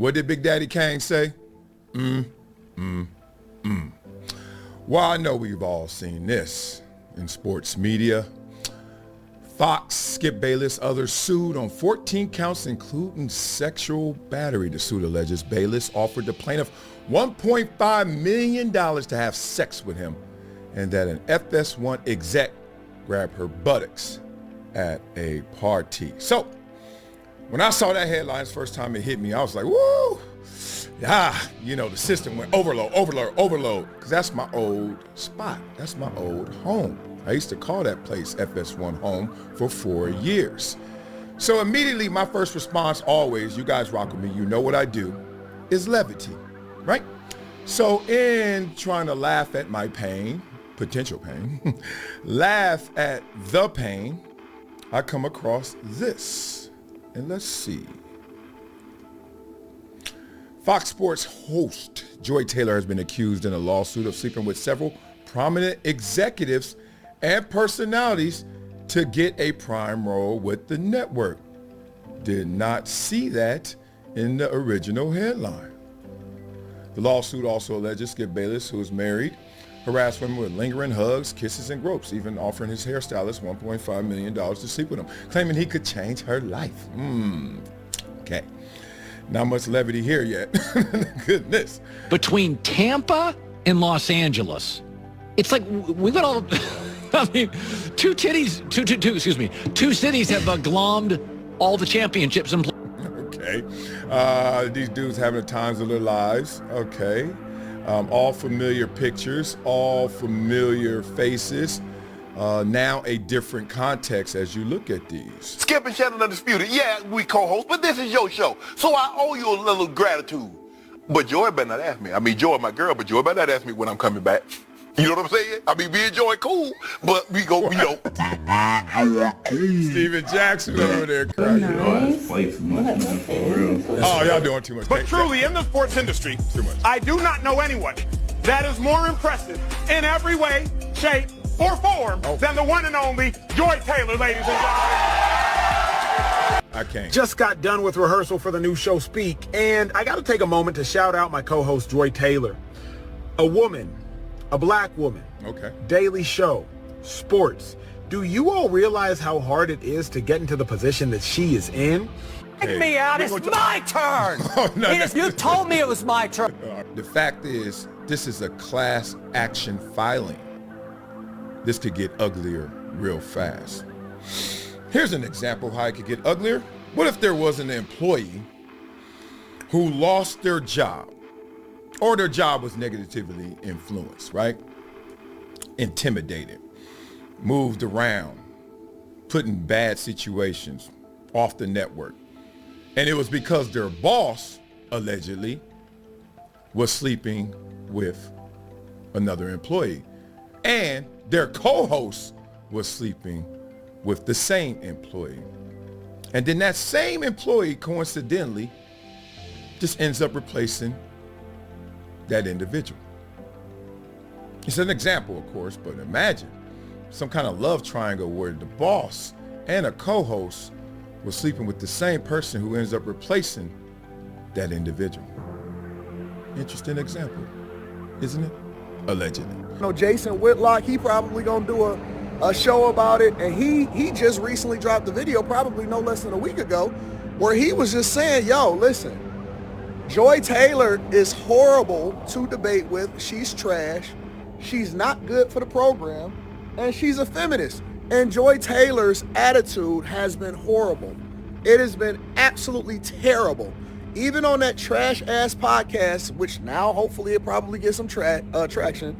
What did Big Daddy Kane say? Well, I know we've all seen this in sports media. Fox, Skip Bayless, others sued on 14 counts, including sexual battery. The suit alleges Bayless offered the plaintiff $1.5 million to have sex with him, and that an FS1 exec grabbed her buttocks at a party. So, when I saw that headline the first time it hit me, I was like, woo! The system went overload, because that's my old spot. That's my old home. I used to call that place FS1 home for 4 years. So immediately my first response always, you guys rock with me, you know what I do, is levity, right? So in trying to laugh at my pain, potential pain, laugh at the pain, I come across this. And let's see. Fox Sports host Joy Taylor has been accused in a lawsuit of sleeping with several prominent executives and personalities to get a prime role with the network. Did not see that in the original headline. The lawsuit also alleges Skip Bayless, who is married, harassed women with lingering hugs, kisses, and gropes, even offering his hairstylist $1.5 million to sleep with him, claiming he could change her life. Okay. Not much levity here yet. Goodness. Between Tampa and Los Angeles, it's like we got all, I mean, two cities have glommed all the championships in play. Okay. These dudes having the times of their lives. Okay. All familiar pictures, all familiar faces. Now a different context as you look at these. Skip and Shannon Undisputed. Yeah, we co-host, but this is your show. So I owe you a little gratitude. But Joy better not ask me. I mean, Joy my girl, but Joy better not ask me when I'm coming back. You know what I'm saying? I mean, me and Joy cool, but we go, Steven Jackson over there crying. Oh, y'all doing too much. But truly, in the sports industry, too much. I do not know anyone that is more impressive in every way, shape, or form than the one and only Joy Taylor, ladies and gentlemen. I can't. Just got done with rehearsal for the new show Speak, and I got to take a moment to shout out my co-host Joy Taylor. A woman, a black woman, daily show, sports. Do you all realize how hard it is to get into the position that she is in? Take me out, it's my turn! You told me it was my turn. The fact is, this is a class action filing. This could get uglier real fast. Here's an example of how it could get uglier. What if there was an employee who lost their job, or their job was negatively influenced, right? Intimidated, moved around, put in bad situations, off the network. And it was because their boss, allegedly, was sleeping with another employee. And their co-host was sleeping with the same employee. And then that same employee, coincidentally, just ends up replacing that individual. It's an example, of course, but imagine some kind of love triangle where the boss and a co-host was sleeping with the same person who ends up replacing that individual. Interesting example, isn't it? Allegedly. Jason Whitlock, he probably gonna do a show about it, and he just recently dropped the video, probably no less than a week ago, where he was just saying, yo, listen, Joy Taylor is horrible to debate with. She's trash. She's not good for the program, and she's a feminist. And Joy Taylor's attitude has been horrible. It has been absolutely terrible. Even on that trash-ass podcast, which now hopefully it probably gets some traction.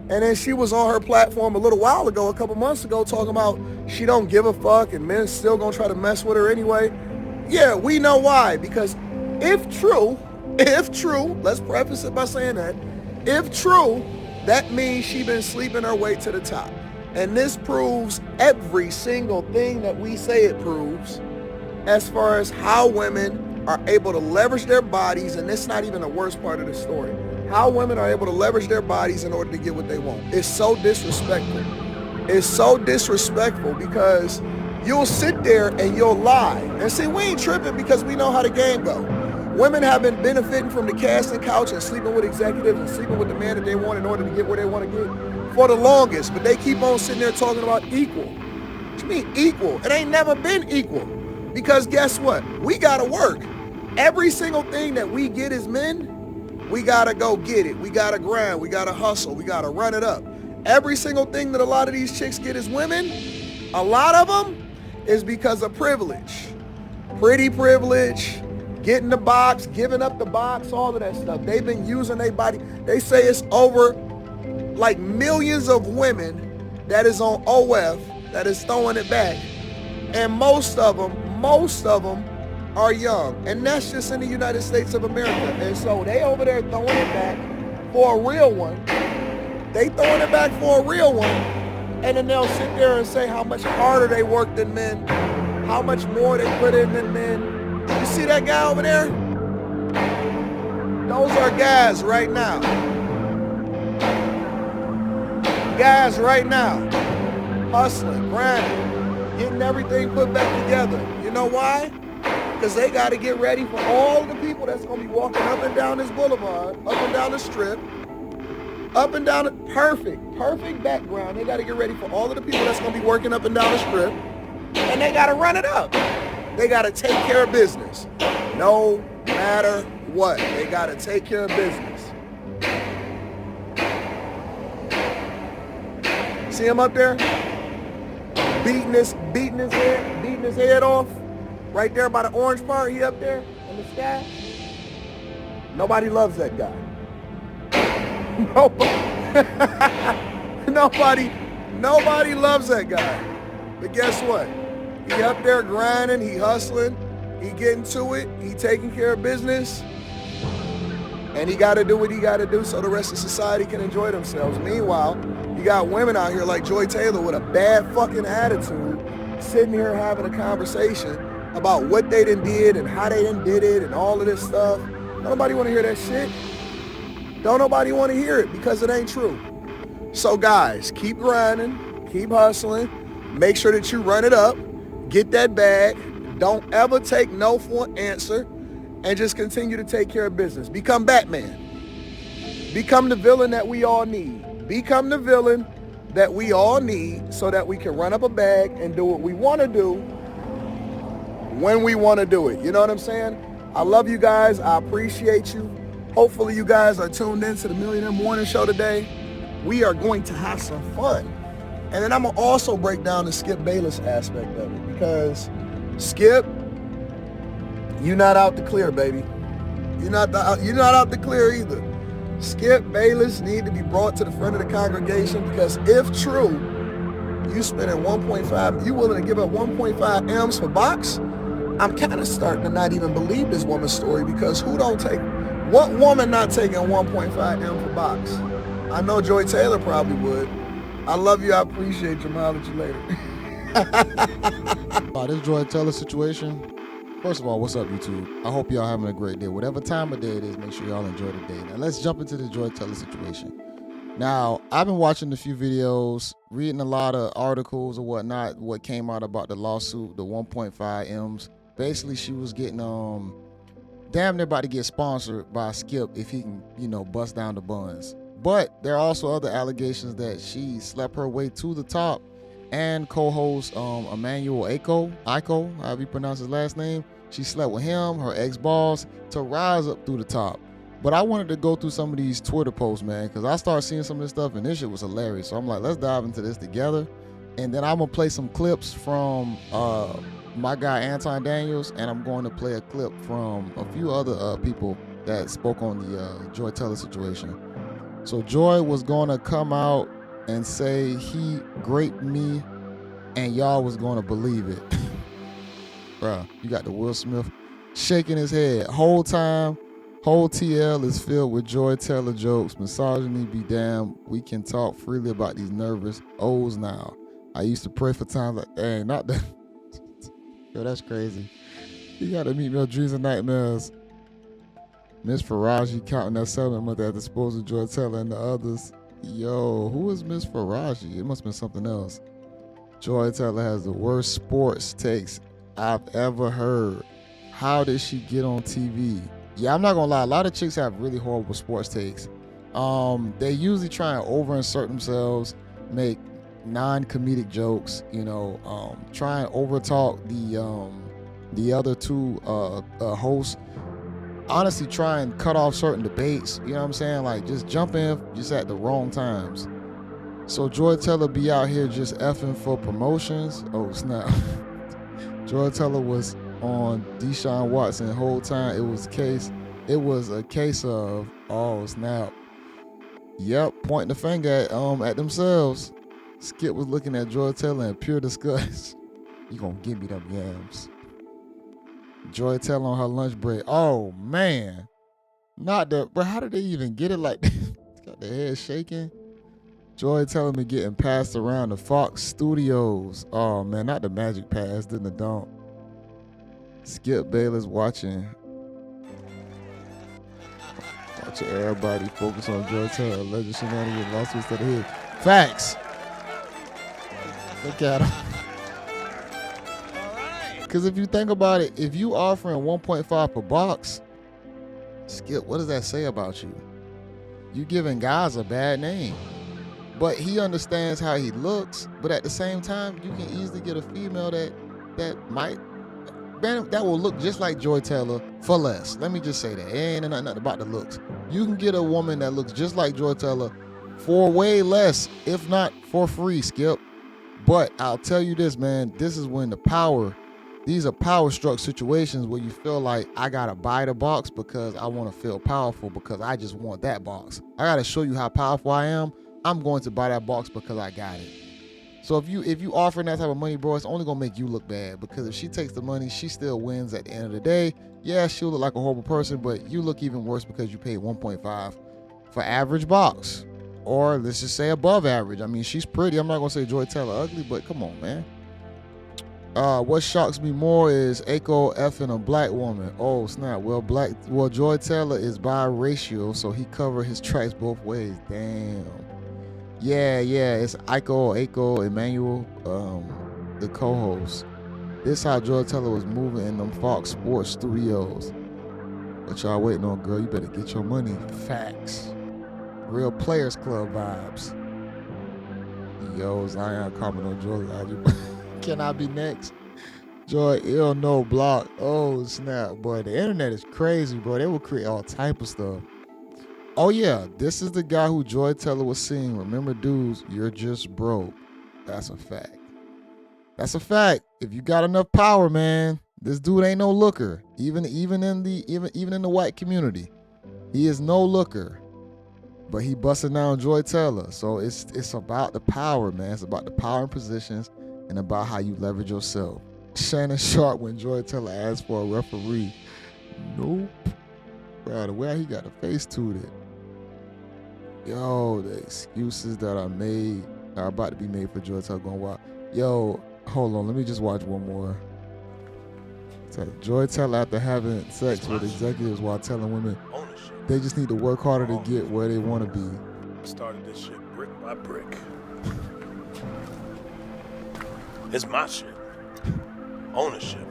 And then she was on her platform a little while ago, a couple months ago, talking about she don't give a fuck and men still gonna try to mess with her anyway. Yeah, we know why. Because if true, let's preface it by saying that, if true, that means she been sleeping her way to the top. And this proves every single thing that we say it proves as far as how women are able to leverage their bodies, and it's not even the worst part of the story. How women are able to leverage their bodies in order to get what they want. It's so disrespectful. It's so disrespectful because you'll sit there and you'll lie and say, we ain't tripping because we know how the game go. Women have been benefiting from the casting couch and sleeping with executives and sleeping with the man that they want in order to get where they want to get for the longest. But they keep on sitting there talking about equal. What you mean equal? It ain't never been equal. Because guess what? We gotta work. Every single thing that we get as men, we gotta go get it. We gotta grind. We gotta hustle. We gotta run it up. Every single thing that a lot of these chicks get as women, a lot of them is because of privilege. Pretty privilege. Getting the box, giving up the box, all of that stuff. They've been using their body. They say it's over like millions of women that is on OF that is throwing it back. And most of them are young. And that's just in the United States of America. And so they over there throwing it back for a real one. They throwing it back for a real one. And then they'll sit there and say how much harder they work than men, how much more they put in than men. You see that guy over there? Those are guys right now. Guys right now. Hustling, grinding, getting everything put back together. You know why? Because they got to get ready for all the people that's going to be walking up and down this boulevard, up and down the strip, up and down the perfect background. They got to get ready for all of the people that's going to be working up and down the strip. And they got to run it up. They got to take care of business. No matter what, they got to take care of business. See him up there? Beating his head off. Right there by the orange part, he up there in the sky. Nobody loves that guy. Nobody loves that guy. But guess what? He up there grinding, he hustling, he getting to it, he taking care of business, and he got to do what he got to do so the rest of society can enjoy themselves. Meanwhile, you got women out here like Joy Taylor with a bad fucking attitude, sitting here having a conversation about what they done did and how they done did it and all of this stuff. Don't nobody want to hear that shit. Don't nobody want to hear it because it ain't true. So guys, keep grinding, keep hustling, make sure that you run it up. Get that bag. Don't ever take no for an answer and just continue to take care of business. Become Batman. Become the villain that we all need. Become the villain that we all need so that we can run up a bag and do what we want to do when we want to do it. You know what I'm saying? I love you guys. I appreciate you. Hopefully you guys are tuned in to the Millionaire Morning Show today. We are going to have some fun. And then I'm going to also break down the Skip Bayless aspect of it because Skip, you're not out to clear, baby. You're not out to clear either. Skip Bayless need to be brought to the front of the congregation because if true, you spending 1.5, you willing to give up 1.5 M's for box? I'm kind of starting to not even believe this woman's story because what woman not taking 1.5 M for box? I know Joy Taylor probably would. I love you. I appreciate you. I'll holler at you later. This Joy Taylor situation. First of all, what's up, YouTube? I hope y'all having a great day. Whatever time of day it is, make sure y'all enjoy the day. Now, let's jump into the Joy Taylor situation. Now, I've been watching a few videos, reading a lot of articles or whatnot, what came out about the lawsuit, the 1.5 M's. Basically, she was getting, damn near about to get sponsored by Skip if he can, bust down the buns. But there are also other allegations that she slept her way to the top, and co-host Emmanuel Aiko, however you pronounce his last name, she slept with him, her ex-boss, to rise up through the top. But I wanted to go through some of these Twitter posts, man, because I started seeing some of this stuff, and this shit was hilarious. So I'm like, let's dive into this together. And then I'm going to play some clips from my guy Anton Daniels, and I'm going to play a clip from a few other people that spoke on the Joy Taylor situation. So Joy was going to come out and say he raped me and y'all was going to believe it. Bruh, you got the Will Smith shaking his head. Whole TL is filled with Joy Taylor jokes. Misogyny be damned. We can talk freely about these nervous O's now. I used to pray for times like, dang, not that. Yo, that's crazy. You got to meet me on Dreams and Nightmares. Miss Faraji counting that settlement money at the disposal of Joy Taylor and the others. Yo, who is Miss Faraji? It must have been something else. Joy Taylor has the worst sports takes I've ever heard. How did she get on TV? Yeah, I'm not gonna lie. A lot of chicks have really horrible sports takes. They usually try and over-insert themselves, make non-comedic jokes. Try and overtalk the other two hosts. Honestly, try and cut off certain debates. You know what I'm saying? Like, just jump in just at the wrong times. So Joy Teller be out here just effing for promotions. Oh snap! Joy Teller was on Deshaun Watson the whole time. It was a case of, oh snap. Yep, pointing the finger at themselves. Skip was looking at Joy Teller in pure disgust. You gonna give me them yams? Joy Teller on her lunch break. Oh man, but how did they even get it like that? Got their head shaking. Joy Teller me getting passed around the Fox Studios. Oh man, not the Magic Pass, didn't the dump. Skip Bayless watching everybody focus on Joy Teller. Alleged shenanigans, lawsuits to the head. Facts. Look at him. Because if you think about it, if you offering 1.5 per box, Skip, what does that say about you? You giving guys a bad name. But he understands how he looks, but at the same time, you can easily get a female that will look just like Joy Teller for less. Let me just say that. It ain't nothing about the looks. You can get a woman that looks just like Joy Teller for way less, if not for free, Skip. But I'll tell you this, man, this is when these are power struck situations where you feel like I gotta buy the box because I want to feel powerful because I just want that box. I gotta show you how powerful I am. I'm going to buy that box because I got it. So if you offering that type of money, bro, it's only gonna make you look bad because if she takes the money, she still wins at the end of the day. Yeah, she'll look like a horrible person, but you look even worse because you paid 1.5 for average box. Or let's just say above average. I mean, she's pretty. I'm not gonna say Joy Teller ugly, but come on, man. What shocks me more is Aiko effing a black woman. Oh snap! Well, Joy Teller is biracial, so he covered his tracks both ways. Damn. Yeah, it's Aiko, Emmanuel, the co-host. This how Joy Teller was moving in them Fox Sports Studios. What y'all waiting on, girl? You better get your money. Facts. Real Players Club vibes. Yo, Zion comment on Joy. Can I be next? Joy, no block. Oh snap, boy, the internet is crazy, bro. They will create all type of stuff. Oh yeah, this is the guy who Joy Teller was seeing. Remember, dudes, you're just broke. That's a fact. That's a fact. If you got enough power, man, this dude ain't no looker. Even in the white community, he is no looker. But he busted down Joy Teller. So it's about the power, man. It's about the power and positions and about how you leverage yourself. Shannon Sharp when Joy Teller asked for a referee. Nope. Bro, the way he got the face tooted. Yo, the excuses that are about to be made for Joy Teller going wild. Yo, hold on. Let me just watch one more. So Joy Teller after having sex with executives while telling women they just need to work harder to get where they want to be. Started this shit brick by brick. It's my shit. Ownership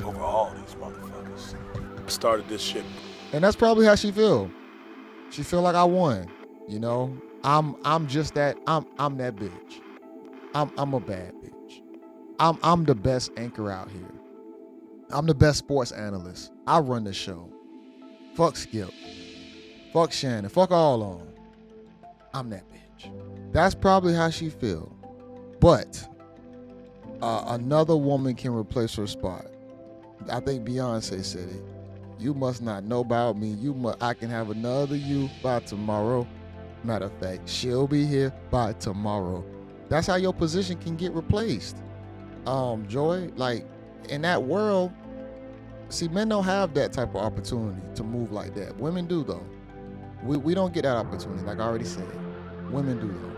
over all these motherfuckers. Started this shit. And that's probably how she feel. She feel like I won. You know, I'm just that. I'm that bitch. I'm a bad bitch. I'm the best anchor out here. I'm the best sports analyst. I run the show. Fuck Skip. Fuck Shannon. Fuck all on. I'm that bitch. That's probably how she feel. But another woman can replace her spot. I think Beyonce said it. You must not know about me. I can have another you by tomorrow. Matter of fact, she'll be here by tomorrow. That's how your position can get replaced. Joy, like in that world, see, men don't have that type of opportunity to move like that. Women do though. We don't get that opportunity, like I already said. Women do though.